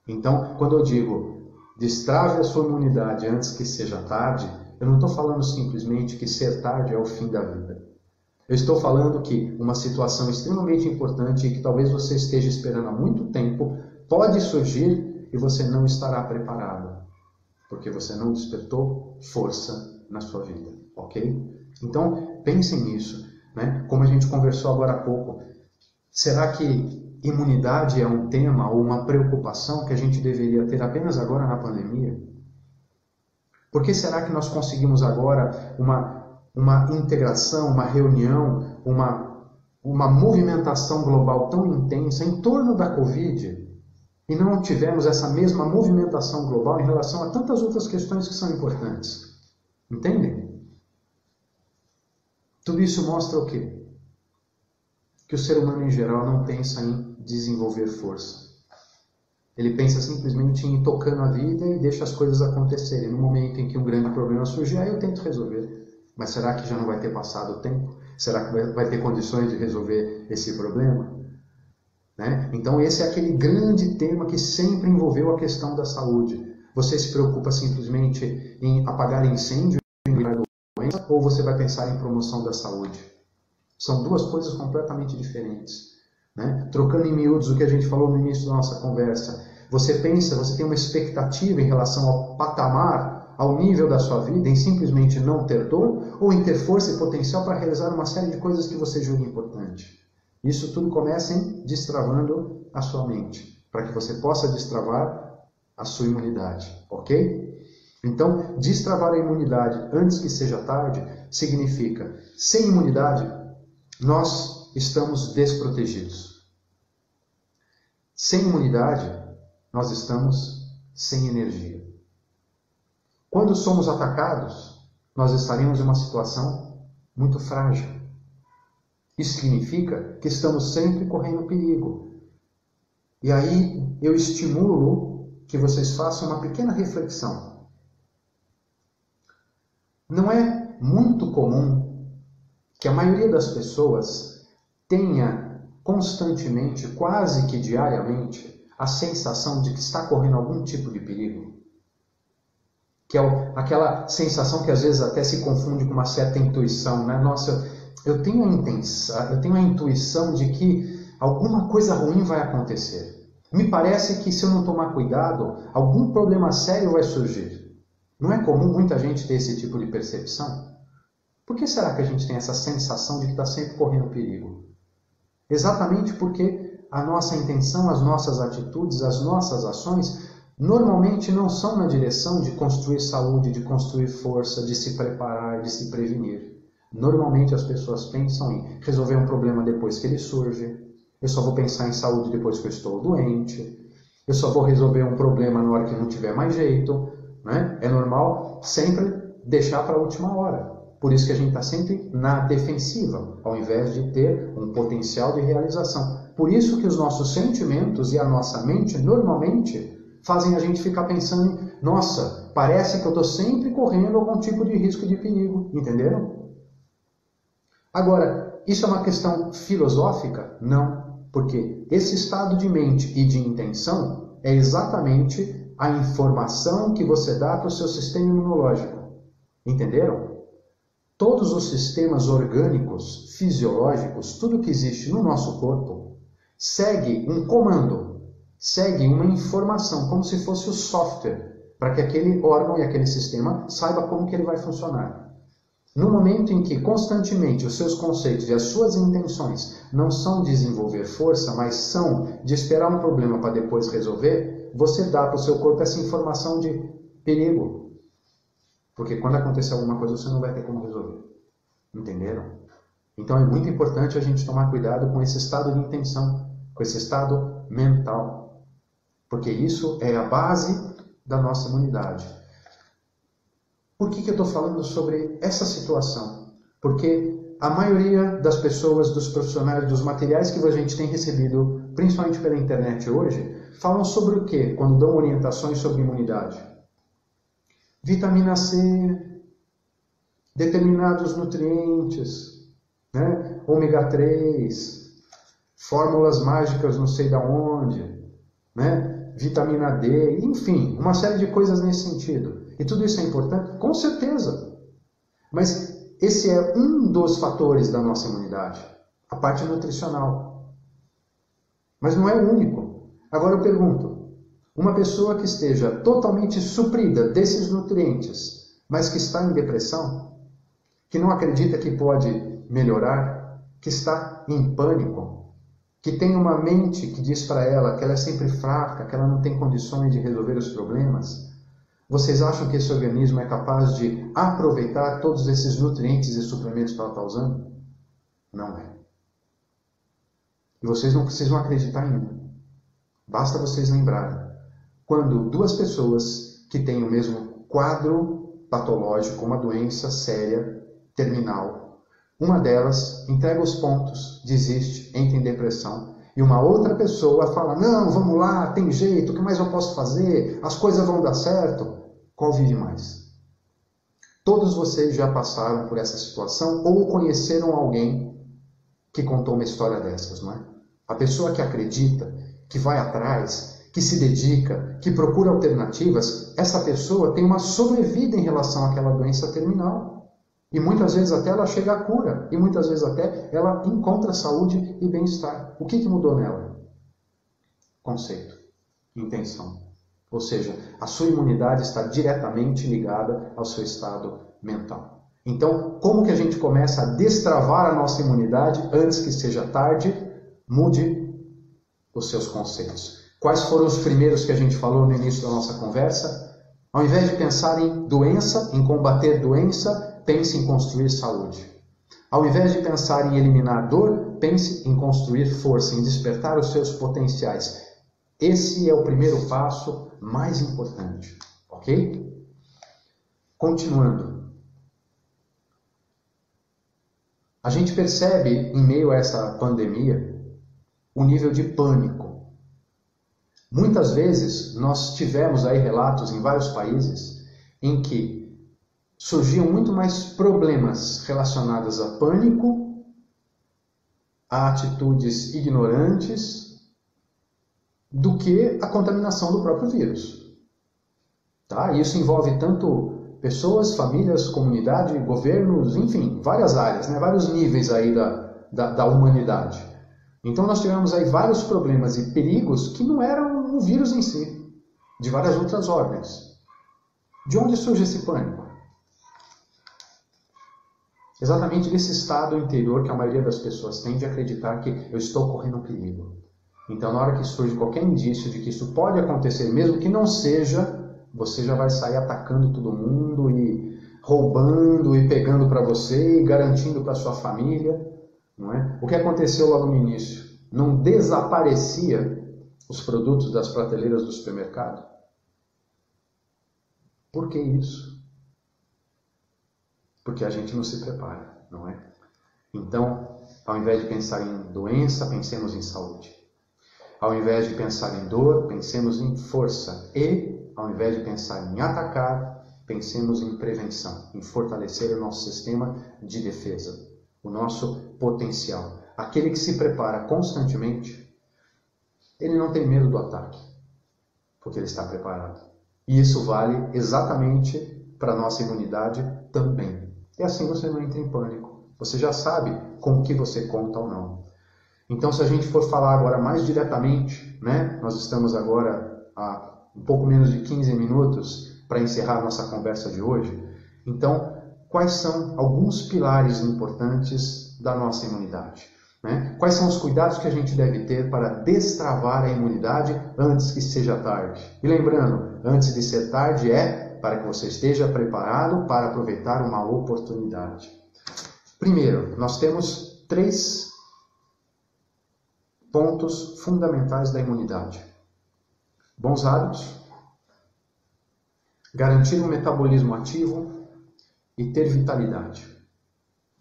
Speaker 1: Então, quando eu digo destrave a sua imunidade antes que seja tarde, eu não estou falando simplesmente que ser tarde é o fim da vida. Eu estou falando que uma situação extremamente importante e que talvez você esteja esperando há muito tempo pode surgir e você não estará preparado, porque você não despertou força na sua vida, ok? Então, pensem nisso, né? Como a gente conversou agora há pouco, será que imunidade é um tema ou uma preocupação que a gente deveria ter apenas agora na pandemia? Por que será que nós conseguimos agora uma integração, uma reunião, uma movimentação global tão intensa em torno da Covid e não tivemos essa mesma movimentação global em relação a tantas outras questões que são importantes? Entendem? Tudo isso mostra o quê? Que o ser humano em geral não pensa em desenvolver força. Ele pensa simplesmente em ir tocando a vida e deixa as coisas acontecerem. No momento em que um grande problema surgir, aí eu tento resolver. Mas será que já não vai ter passado o tempo? Será que vai ter condições de resolver esse problema? Né? Então esse é aquele grande tema que sempre envolveu a questão da saúde. Você se preocupa simplesmente em apagar incêndio e livrar doença, ou você vai pensar em promoção da saúde? São duas coisas completamente diferentes. Né? Trocando em miúdos o que a gente falou no início da nossa conversa, você tem uma expectativa em relação ao patamar, ao nível da sua vida, em simplesmente não ter dor, ou em ter força e potencial para realizar uma série de coisas que você julga importante. Isso tudo começa em destravando a sua mente, para que você possa destravar a sua imunidade, ok? Então, destravar a imunidade antes que seja tarde significa, sem imunidade, nós estamos desprotegidos. Sem imunidade, nós estamos sem energia. Quando somos atacados, nós estaremos em uma situação muito frágil. Isso significa que estamos sempre correndo perigo. E aí eu estimulo que vocês façam uma pequena reflexão. Não é muito comum que a maioria das pessoas tenha constantemente, quase que diariamente, a sensação de que está correndo algum tipo de perigo? Que é aquela sensação que às vezes até se confunde com uma certa intuição, né? Nossa, eu tenho a intuição de que alguma coisa ruim vai acontecer. Me parece que se eu não tomar cuidado, algum problema sério vai surgir. Não é comum muita gente ter esse tipo de percepção? Por que será que a gente tem essa sensação de que está sempre correndo perigo? Exatamente porque a nossa intenção, as nossas atitudes, as nossas ações, normalmente não são na direção de construir saúde, de construir força, de se preparar, de se prevenir. Normalmente as pessoas pensam em resolver um problema depois que ele surge. Eu só vou pensar em saúde depois que eu estou doente. Eu só vou resolver um problema na hora que não tiver mais jeito. Né? É normal sempre deixar para a última hora. Por isso que a gente está sempre na defensiva, ao invés de ter um potencial de realização. Por isso que os nossos sentimentos e a nossa mente, normalmente, fazem a gente ficar pensando em, nossa, parece que eu estou sempre correndo algum tipo de risco de perigo. Entenderam? Agora, isso é uma questão filosófica? Não, porque esse estado de mente e de intenção é exatamente a informação que você dá para o seu sistema imunológico. Entenderam? Todos os sistemas orgânicos, fisiológicos, tudo que existe no nosso corpo, segue um comando, segue uma informação, como se fosse o software, para que aquele órgão e aquele sistema saiba como que ele vai funcionar. No momento em que constantemente os seus conceitos e as suas intenções não são desenvolver força, mas são de esperar um problema para depois resolver, você dá para o seu corpo essa informação de perigo. Porque quando acontecer alguma coisa, você não vai ter como resolver. Entenderam? Então é muito importante a gente tomar cuidado com esse estado de intenção, com esse estado mental. Porque isso é a base da nossa imunidade. Por que eu estou falando sobre essa situação? Porque a maioria das pessoas, dos profissionais, dos materiais que a gente tem recebido, principalmente pela internet hoje, falam sobre o quê quando dão orientações sobre imunidade? Vitamina C, determinados nutrientes, né? Ômega 3, fórmulas mágicas não sei da onde, né? Vitamina D, enfim, uma série de coisas nesse sentido. E tudo isso é importante? Com certeza. Mas esse é um dos fatores da nossa imunidade, a parte nutricional. Mas não é o único. Agora eu pergunto, uma pessoa que esteja totalmente suprida desses nutrientes, mas que está em depressão, que não acredita que pode melhorar, que está em pânico, que tem uma mente que diz para ela que ela é sempre fraca, que ela não tem condições de resolver os problemas, vocês acham que esse organismo é capaz de aproveitar todos esses nutrientes e suplementos que ela está usando? Não é. E vocês não precisam acreditar em mim. Basta vocês lembrarem. Quando duas pessoas que têm o mesmo quadro patológico, uma doença séria, terminal, uma delas entrega os pontos, desiste, entra em depressão, e uma outra pessoa fala, não, vamos lá, tem jeito, o que mais eu posso fazer? As coisas vão dar certo. Qual vive mais? Todos vocês já passaram por essa situação ou conheceram alguém que contou uma história dessas, não é? A pessoa que acredita, que vai atrás, que se dedica, que procura alternativas, essa pessoa tem uma sobrevida em relação àquela doença terminal. E muitas vezes até ela chega à cura. E muitas vezes até ela encontra saúde e bem-estar. O que mudou nela? Conceito. Intenção. Ou seja, a sua imunidade está diretamente ligada ao seu estado mental. Então, como que a gente começa a destravar a nossa imunidade antes que seja tarde? Mude os seus conceitos. Quais foram os primeiros que a gente falou no início da nossa conversa? Ao invés de pensar em doença, em combater doença, pense em construir saúde. Ao invés de pensar em eliminar dor, pense em construir força, em despertar os seus potenciais. Esse é o primeiro passo mais importante, ok? Continuando. A gente percebe, em meio a essa pandemia, o nível de pânico. Muitas vezes nós tivemos aí relatos em vários países em que surgiam muito mais problemas relacionados a pânico, a atitudes ignorantes, do que a contaminação do próprio vírus. Tá? Isso envolve tanto pessoas, famílias, comunidade, governos, enfim, várias áreas, né? Vários níveis aí da humanidade. Então nós tivemos aí vários problemas e perigos que não eram o vírus em si, de várias outras ordens. De onde surge esse pânico? Exatamente desse estado interior que a maioria das pessoas tem de acreditar que eu estou correndo um perigo. Então, na hora que surge qualquer indício de que isso pode acontecer, mesmo que não seja, você já vai sair atacando todo mundo e roubando e pegando para você e garantindo para sua família. Não é? O que aconteceu logo no início? Não desaparecia os produtos das prateleiras do supermercado? Por que isso? Porque a gente não se prepara, não é? Então, ao invés de pensar em doença, pensemos em saúde. Ao invés de pensar em dor, pensemos em força. E, ao invés de pensar em atacar, pensemos em prevenção, em fortalecer o nosso sistema de defesa, o nosso potencial. Aquele que se prepara constantemente, ele não tem medo do ataque, porque ele está preparado. E isso vale exatamente para a nossa imunidade também. E assim você não entra em pânico. Você já sabe com o que você conta ou não. Então, se a gente for falar agora mais diretamente, né? Nós estamos agora há um pouco menos de 15 minutos para encerrar a nossa conversa de hoje. Então, quais são alguns pilares importantes da nossa imunidade? Né? Quais são os cuidados que a gente deve ter para destravar a imunidade antes que seja tarde? E lembrando, antes de ser tarde para que você esteja preparado para aproveitar uma oportunidade. Primeiro, nós temos 3 pontos fundamentais da imunidade. Bons hábitos, garantir um metabolismo ativo e ter vitalidade.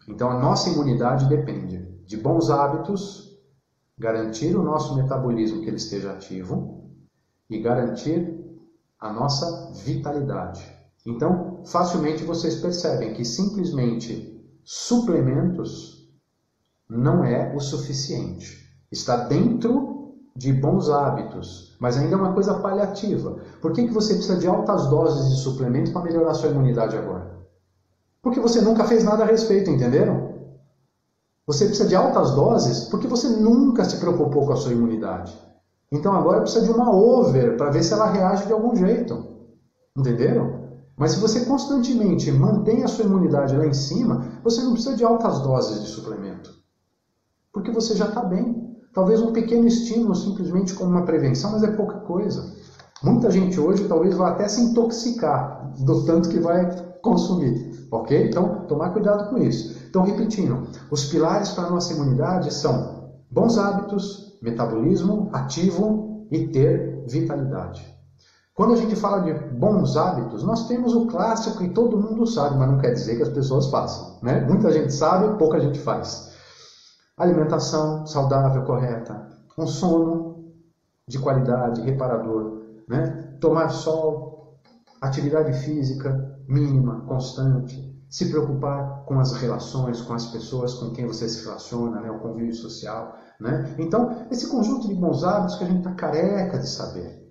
Speaker 1: Então a nossa imunidade depende de bons hábitos, garantir o nosso metabolismo que ele esteja ativo e garantir a nossa vitalidade. Então, facilmente vocês percebem que simplesmente suplementos não é o suficiente. Está dentro de bons hábitos, mas ainda é uma coisa paliativa. Por que você precisa de altas doses de suplementos para melhorar a sua imunidade agora? Porque você nunca fez nada a respeito, entenderam? Você precisa de altas doses porque você nunca se preocupou com a sua imunidade. Então agora precisa de uma over para ver se ela reage de algum jeito. Entenderam? Mas se você constantemente mantém a sua imunidade lá em cima, você não precisa de altas doses de suplemento. Porque você já está bem. Talvez um pequeno estímulo, simplesmente como uma prevenção, mas é pouca coisa. Muita gente hoje talvez vá até se intoxicar do tanto que vai consumir. Ok? Então, tomar cuidado com isso. Então, repetindo, os pilares para a nossa imunidade são bons hábitos, metabolismo ativo e ter vitalidade. Quando a gente fala de bons hábitos, nós temos o clássico que todo mundo sabe, mas não quer dizer que as pessoas façam. Né? Muita gente sabe, pouca gente faz. Alimentação saudável, correta. Um sono de qualidade, reparador. Né? Tomar sol, atividade física mínima, constante. Se preocupar com as relações, com as pessoas com quem você se relaciona, né? O convívio social. Né? Então, esse conjunto de bons hábitos que a gente está careca de saber.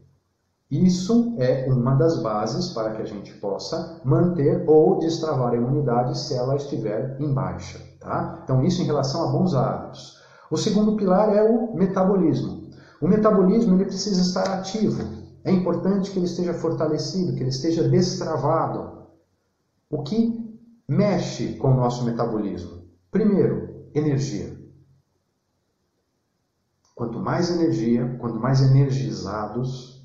Speaker 1: Isso é uma das bases para que a gente possa manter ou destravar a imunidade se ela estiver em baixa. Tá? Então, isso em relação a bons hábitos. O segundo pilar é o metabolismo. O metabolismo ele precisa estar ativo. É importante que ele esteja fortalecido, que ele esteja destravado. O que mexe com o nosso metabolismo? Primeiro, energia. Quanto mais energia, quanto mais energizados,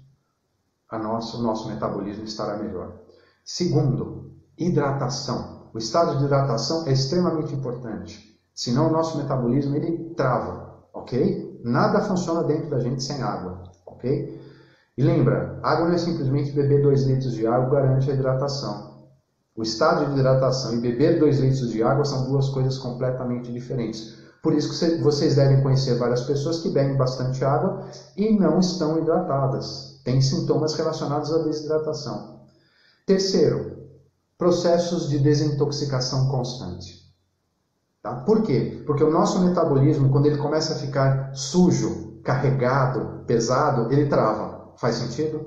Speaker 1: o nosso metabolismo estará melhor. Segundo, hidratação. O estado de hidratação é extremamente importante. Senão o nosso metabolismo ele trava, ok? Nada funciona dentro da gente sem água, ok? E lembra, água não é simplesmente beber 2 litros de água garante a hidratação. O estado de hidratação e beber 2 litros de água são duas coisas completamente diferentes. Por isso que vocês devem conhecer várias pessoas que bebem bastante água e não estão hidratadas. Tem sintomas relacionados à desidratação. Terceiro, processos de desintoxicação constante. Tá? Por quê? Porque o nosso metabolismo, quando ele começa a ficar sujo, carregado, pesado, ele trava. Faz sentido?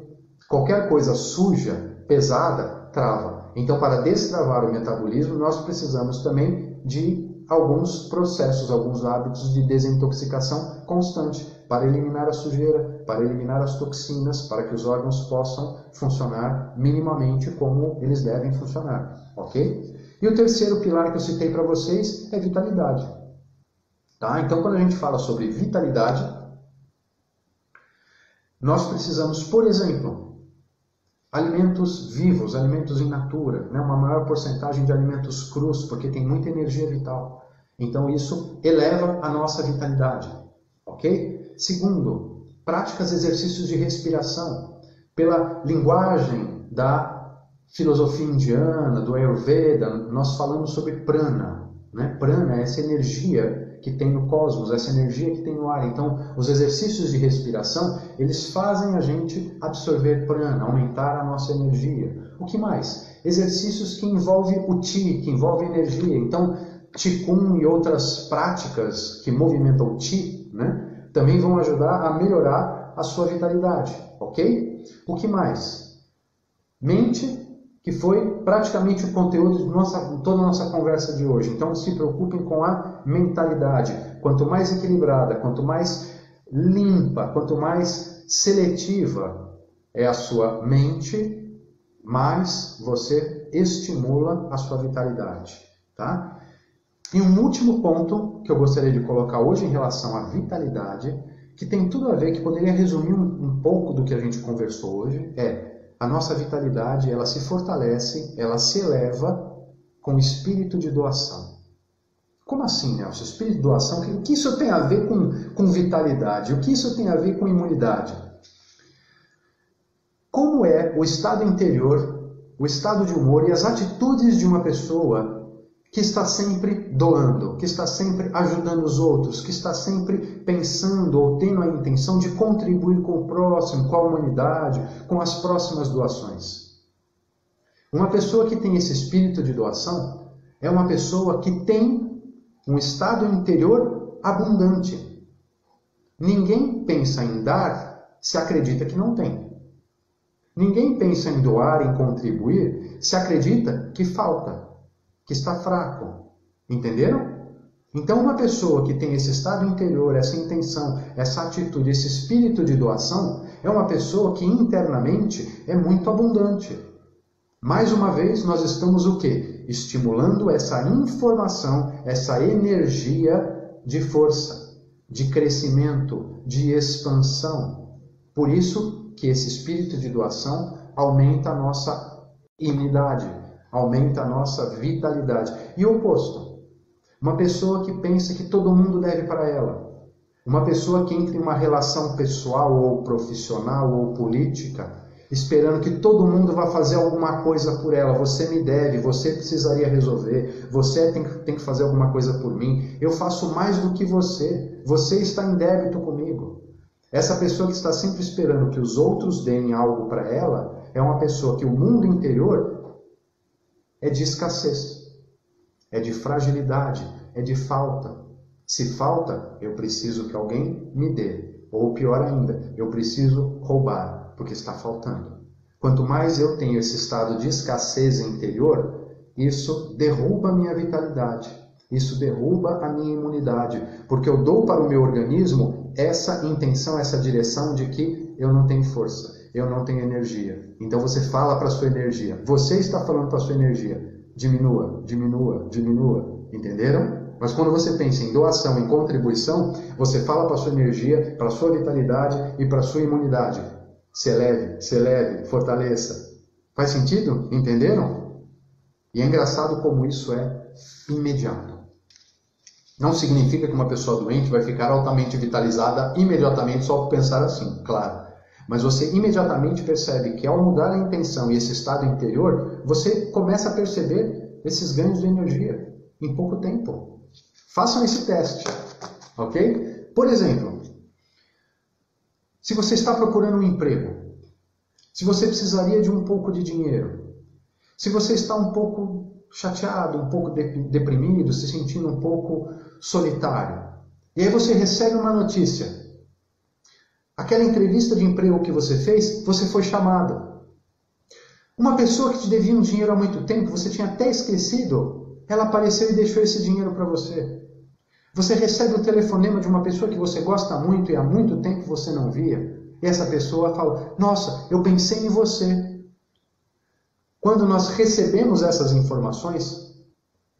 Speaker 1: Qualquer coisa suja, pesada, trava. Então, para destravar o metabolismo, nós precisamos também de alguns processos, alguns hábitos de desintoxicação constante para eliminar a sujeira, para eliminar as toxinas, para que os órgãos possam funcionar minimamente como eles devem funcionar, ok? E o terceiro pilar que eu citei para vocês é vitalidade. Tá? Então, quando a gente fala sobre vitalidade, nós precisamos, por exemplo, alimentos vivos, alimentos in natura, né? Uma maior porcentagem de alimentos crus, porque tem muita energia vital. Então isso eleva a nossa vitalidade, ok? Segundo, práticas, exercícios de respiração. Pela linguagem da filosofia indiana, do Ayurveda, nós falamos sobre prana, né? Prana é essa energia que tem no cosmos, essa energia que tem no ar. Então, os exercícios de respiração, eles fazem a gente absorver prana, aumentar a nossa energia. O que mais? Exercícios que envolvem o Chi, que envolvem energia. Então, Qigong e outras práticas que movimentam o Chi, né, também vão ajudar a melhorar a sua vitalidade, ok? O que mais? Mente, que foi praticamente o conteúdo de toda a nossa conversa de hoje. Então, se preocupem com a mentalidade. Quanto mais equilibrada, quanto mais limpa, quanto mais seletiva é a sua mente, mais você estimula a sua vitalidade. Tá? E um último ponto que eu gostaria de colocar hoje em relação à vitalidade, que tem tudo a ver, que poderia resumir um pouco do que a gente conversou hoje, é a nossa vitalidade, ela se fortalece, ela se eleva com o espírito de doação. Como assim, Nelson? Espírito de doação? O que isso tem a ver com vitalidade? O que isso tem a ver com imunidade? Como é o estado interior, o estado de humor e as atitudes de uma pessoa que está sempre doando, que está sempre ajudando os outros, que está sempre pensando ou tendo a intenção de contribuir com o próximo, com a humanidade, com as próximas doações? Uma pessoa que tem esse espírito de doação é uma pessoa que tem um estado interior abundante. Ninguém pensa em dar se acredita que não tem. Ninguém pensa em doar, em contribuir, se acredita que falta, que está fraco. Entenderam? Então, uma pessoa que tem esse estado interior, essa intenção, essa atitude, esse espírito de doação, é uma pessoa que internamente é muito abundante. Mais uma vez, nós estamos o quê? Estimulando essa informação, essa energia de força, de crescimento, de expansão. Por isso que esse espírito de doação aumenta a nossa imunidade, aumenta a nossa vitalidade. E o oposto, uma pessoa que pensa que todo mundo deve para ela, uma pessoa que entra em uma relação pessoal ou profissional ou política, esperando que todo mundo vá fazer alguma coisa por ela. Você me deve, você precisaria resolver, você tem que fazer alguma coisa por mim, eu faço mais do que você está em débito comigo. Essa pessoa que está sempre esperando que os outros deem algo para ela, é uma pessoa que o mundo interior é de escassez, é de fragilidade, é de falta. Se falta, eu preciso que alguém me dê. Ou pior ainda, eu preciso roubar, porque está faltando. Quanto mais eu tenho esse estado de escassez interior, isso derruba a minha vitalidade, isso derruba a minha imunidade, porque eu dou para o meu organismo essa intenção, essa direção de que eu não tenho força, eu não tenho energia. Então você fala para a sua energia, você está falando para a sua energia, diminua, diminua, diminua, entenderam? Mas quando você pensa em doação, em contribuição, você fala para a sua energia, para a sua vitalidade e para a sua imunidade. Se eleve, fortaleça. Faz sentido? Entenderam? E é engraçado como isso é imediato. Não significa que uma pessoa doente vai ficar altamente vitalizada imediatamente só por pensar assim, claro. Mas você imediatamente percebe que ao mudar a intenção e esse estado interior, você começa a perceber esses ganhos de energia em pouco tempo. Façam esse teste, ok? Por exemplo, se você está procurando um emprego, se você precisaria de um pouco de dinheiro, se você está um pouco chateado, um pouco deprimido, se sentindo um pouco solitário, e aí você recebe uma notícia. Aquela entrevista de emprego que você fez, você foi chamado. Uma pessoa que te devia um dinheiro há muito tempo, você tinha até esquecido, ela apareceu e deixou esse dinheiro para você. Você recebe o telefonema de uma pessoa que você gosta muito e há muito tempo você não via, e essa pessoa fala, nossa, eu pensei em você. Quando nós recebemos essas informações,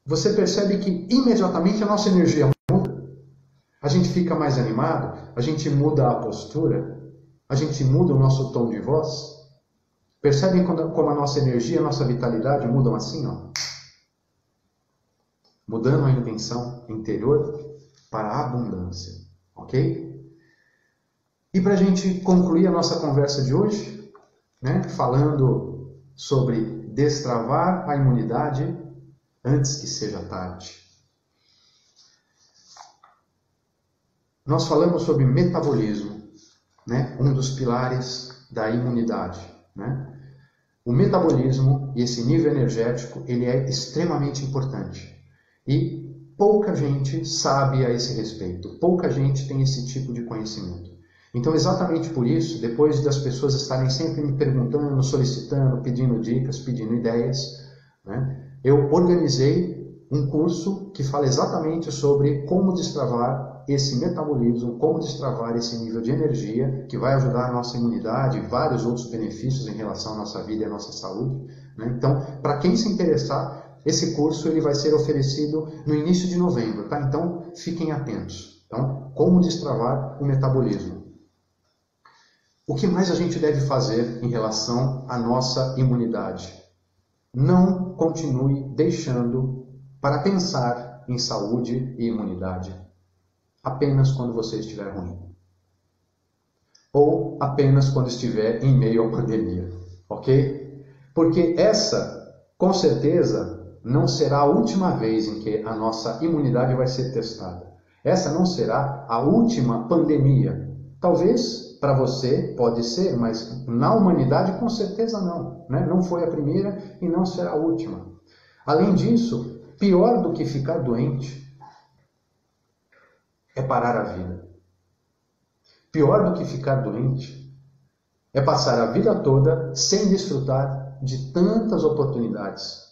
Speaker 1: você percebe que imediatamente a nossa energia muda. A gente fica mais animado, a gente muda a postura, a gente muda o nosso tom de voz. Percebem como a nossa energia, a nossa vitalidade mudam assim, ó? Mudando a intenção interior para a abundância, ok? E para a gente concluir a nossa conversa de hoje, né, falando sobre destravar a imunidade antes que seja tarde. Nós falamos sobre metabolismo, né, um dos pilares da imunidade, né? O metabolismo e esse nível energético, ele é extremamente importante. E pouca gente sabe a esse respeito, pouca gente tem esse tipo de conhecimento. Então, exatamente por isso, depois das pessoas estarem sempre me perguntando, solicitando, pedindo dicas, pedindo ideias, né, eu organizei um curso que fala exatamente sobre como destravar esse metabolismo, como destravar esse nível de energia, que vai ajudar a nossa imunidade e vários outros benefícios em relação à nossa vida e à nossa saúde, né? Então, para quem se interessar, esse curso ele vai ser oferecido no início de novembro, tá? Então, fiquem atentos. Então, como destravar o metabolismo. O que mais a gente deve fazer em relação à nossa imunidade? Não continue deixando para pensar em saúde e imunidade apenas quando você estiver ruim. Ou apenas quando estiver em meio à pandemia, ok? Porque essa, com certeza, não será a última vez em que a nossa imunidade vai ser testada. Essa não será a última pandemia. Talvez para você pode ser, mas na humanidade com certeza não, né? Não foi a primeira e não será a última. Além disso, pior do que ficar doente é parar a vida. Pior do que ficar doente é passar a vida toda sem desfrutar de tantas oportunidades.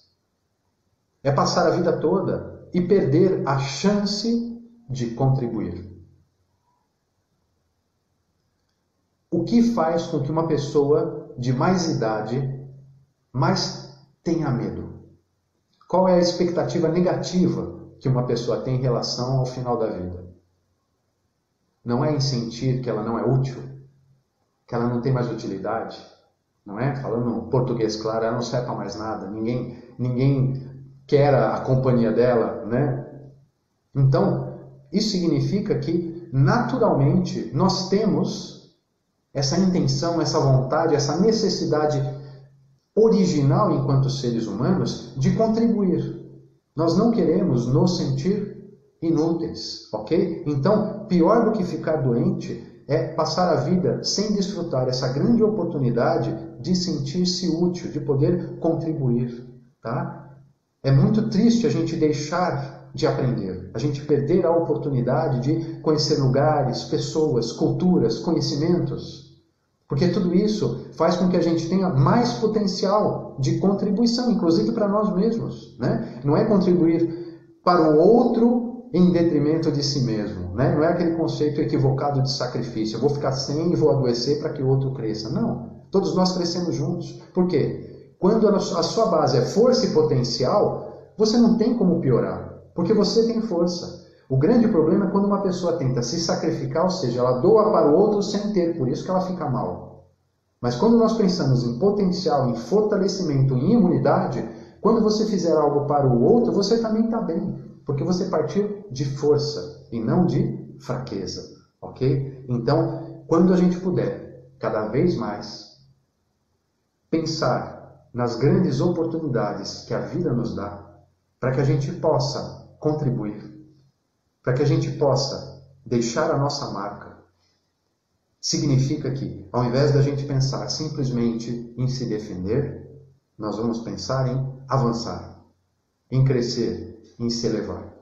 Speaker 1: É passar a vida toda e perder a chance de contribuir. O que faz com que uma pessoa de mais idade mais tenha medo? Qual é a expectativa negativa que uma pessoa tem em relação ao final da vida? Não é em sentir que ela não é útil, que ela não tem mais utilidade, não é? Falando português claro, ela não serve para mais nada, ninguém quer a companhia dela, né? Então, isso significa que, naturalmente, nós temos essa intenção, essa vontade, essa necessidade original enquanto seres humanos de contribuir. Nós não queremos nos sentir inúteis, ok? Então, pior do que ficar doente é passar a vida sem desfrutar essa grande oportunidade de sentir-se útil, de poder contribuir, tá? É muito triste a gente deixar de aprender, a gente perder a oportunidade de conhecer lugares, pessoas, culturas, conhecimentos, porque tudo isso faz com que a gente tenha mais potencial de contribuição, inclusive para nós mesmos, né? Não é contribuir para o outro em detrimento de si mesmo, né? Não é aquele conceito equivocado de sacrifício. Eu vou ficar sem e vou adoecer para que o outro cresça. Não. Todos nós crescemos juntos. Por quê? Quando a sua base é força e potencial, você não tem como piorar, porque você tem força. O grande problema é quando uma pessoa tenta se sacrificar, ou seja, ela doa para o outro sem ter, por isso que ela fica mal. Mas quando nós pensamos em potencial, em fortalecimento, em imunidade, quando você fizer algo para o outro, você também está bem. Porque você partiu de força e não de fraqueza, ok? Então, quando a gente puder, cada vez mais, pensar nas grandes oportunidades que a vida nos dá, para que a gente possa contribuir, para que a gente possa deixar a nossa marca, significa que, ao invés da gente pensar simplesmente em se defender, nós vamos pensar em avançar, em crescer, em se elevar.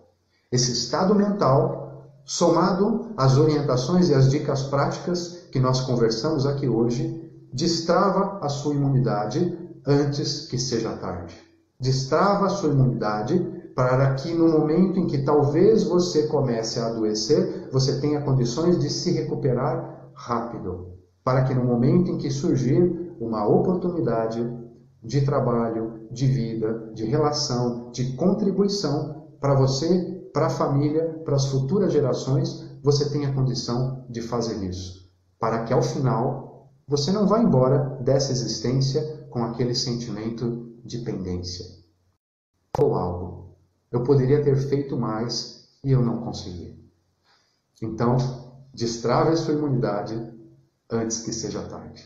Speaker 1: Esse estado mental, somado às orientações e às dicas práticas que nós conversamos aqui hoje, destrava a sua imunidade antes que seja tarde. Destrava a sua imunidade para que no momento em que talvez você comece a adoecer, você tenha condições de se recuperar rápido. Para que no momento em que surgir uma oportunidade de trabalho, de vida, de relação, de contribuição para você, para a família, para as futuras gerações, você tenha condição de fazer isso. Para que ao final você não vá embora dessa existência com aquele sentimento de pendência. Ou algo. Eu poderia ter feito mais e eu não consegui. Então, destrave a sua imunidade antes que seja tarde.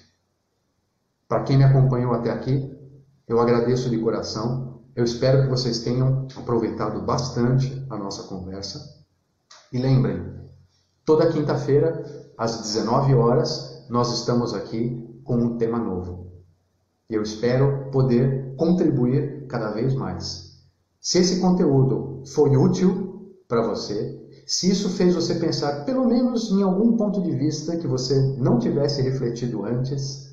Speaker 1: Para quem me acompanhou até aqui, eu agradeço de coração. Eu espero que vocês tenham aproveitado bastante a nossa conversa. E lembrem, toda quinta-feira, às 19 horas, nós estamos aqui com um tema novo. E eu espero poder contribuir cada vez mais. Se esse conteúdo foi útil para você, se isso fez você pensar pelo menos em algum ponto de vista que você não tivesse refletido antes,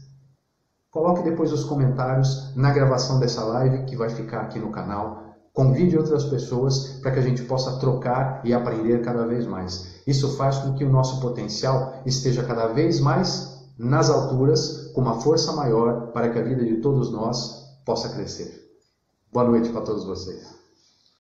Speaker 1: coloque depois os comentários na gravação dessa live que vai ficar aqui no canal. Convide outras pessoas para que a gente possa trocar e aprender cada vez mais. Isso faz com que o nosso potencial esteja cada vez mais nas alturas, com uma força maior para que a vida de todos nós possa crescer. Boa noite para todos vocês.